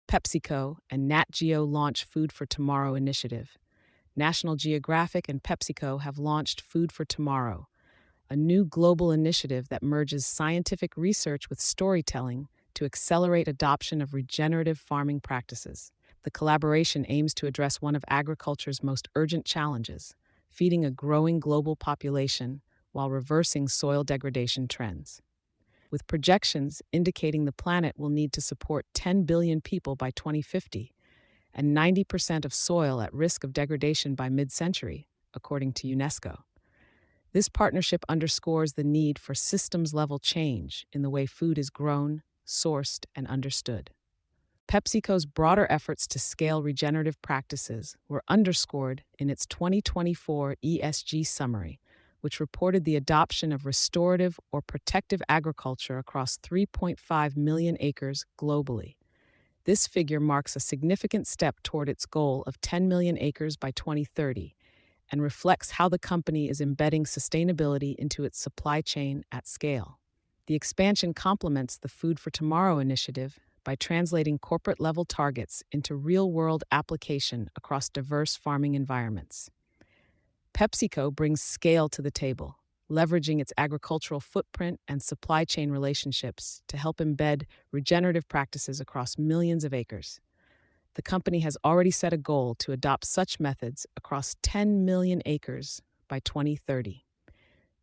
PepsiCo and Nat Geo launch Food for Tomorrow initiative. National Geographic and PepsiCo have launched Food for Tomorrow, a new global initiative that merges scientific research with storytelling to accelerate adoption of regenerative farming practices. The collaboration aims to address one of agriculture's most urgent challenges, feeding a growing global population while reversing soil degradation trends. With projections indicating the planet will need to support 10 billion people by 2050 and 90% of soil at risk of degradation by mid-century, according to UNESCO. This partnership underscores the need for systems-level change in the way food is grown, sourced, and understood. PepsiCo's broader efforts to scale regenerative practices were underscored in its 2024 ESG summary, which reported the adoption of restorative or protective agriculture across 3.5 million acres globally. This figure marks a significant step toward its goal of 10 million acres by 2030 and reflects how the company is embedding sustainability into its supply chain at scale. The expansion complements the Food for Tomorrow initiative by translating corporate-level targets into real-world application across diverse farming environments. PepsiCo brings scale to the table, leveraging its agricultural footprint and supply chain relationships to help embed regenerative practices across millions of acres. The company has already set a goal to adopt such methods across 10 million acres by 2030.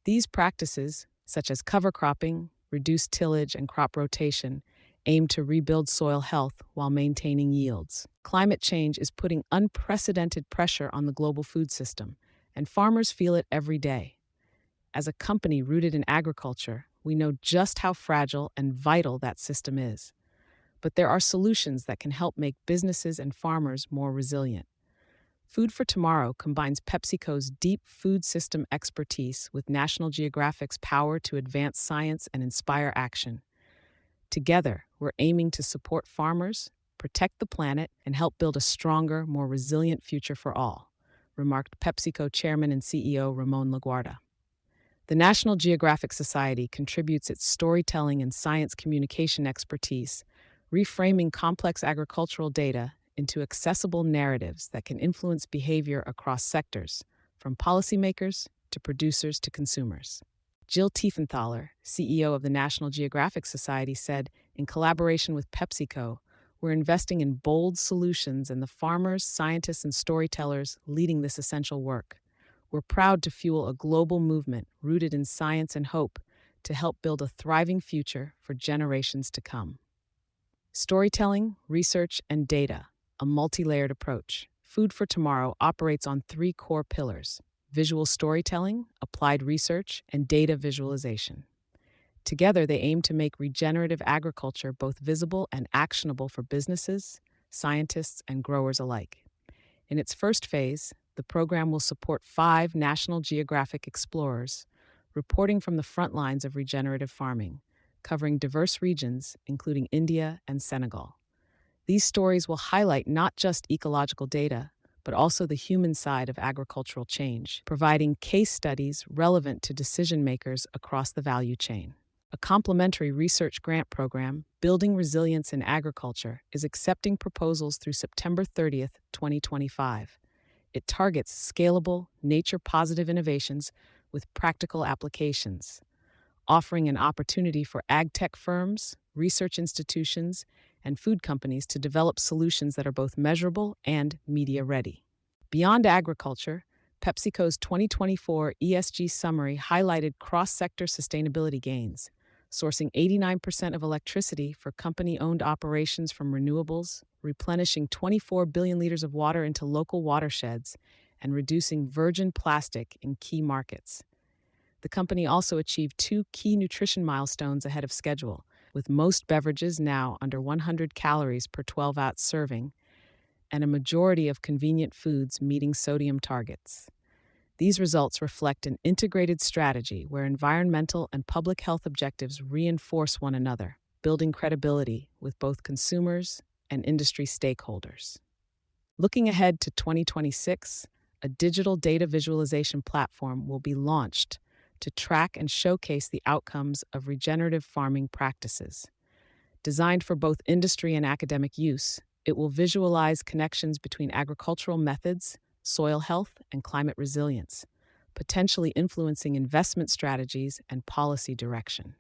These practices, such as cover cropping, reduced tillage, and crop rotation, aim to rebuild soil health while maintaining yields. Climate change is putting unprecedented pressure on the global food system, and farmers feel it every day. As a company rooted in agriculture, we know just how fragile and vital that system is. But there are solutions that can help make businesses and farmers more resilient. Food for Tomorrow combines PepsiCo's deep food system expertise with National Geographic's power to advance science and inspire action. Together, we're aiming to support farmers, protect the planet, and help build a stronger, more resilient future for all, remarked PepsiCo Chairman and CEO Ramon Laguarta. The National Geographic Society contributes its storytelling and science communication expertise, reframing complex agricultural data into accessible narratives that can influence behavior across sectors, from policymakers to producers to consumers. Jill Tiefenthaler, CEO of the National Geographic Society, said, in collaboration with PepsiCo, we're investing in bold solutions and the farmers, scientists, and storytellers leading this essential work. We're proud to fuel a global movement rooted in science and hope to help build a thriving future for generations to come. Storytelling, research, and data, a multi-layered approach. Food for Tomorrow operates on three core pillars: visual storytelling, applied research, and data visualization. Together, they aim to make regenerative agriculture both visible and actionable for businesses, scientists, and growers alike. In its first phase, the program will support 5 National Geographic explorers reporting from the front lines of regenerative farming, covering diverse regions, including India and Senegal. These stories will highlight not just ecological data, but also the human side of agricultural change, providing case studies relevant to decision-makers across the value chain. A complementary research grant program, Building Resilience in Agriculture, is accepting proposals through September 30th, 2025. It targets scalable, nature-positive innovations with practical applications, offering an opportunity for ag tech firms, research institutions, and food companies to develop solutions that are both measurable and media-ready. Beyond agriculture, PepsiCo's 2024 ESG summary highlighted cross-sector sustainability gains, sourcing 89% of electricity for company-owned operations from renewables, replenishing 24 billion liters of water into local watersheds, and reducing virgin plastic in key markets. The company also achieved 2 key nutrition milestones ahead of schedule, with most beverages now under 100 calories per 12-ounce serving, and a majority of convenient foods meeting sodium targets. These results reflect an integrated strategy where environmental and public health objectives reinforce one another, building credibility with both consumers and industry stakeholders. Looking ahead to 2026, a digital data visualization platform will be launched to track and showcase the outcomes of regenerative farming practices. Designed for both industry and academic use, It will visualize connections between agricultural methods, soil health, and climate resilience, potentially influencing investment strategies and policy direction.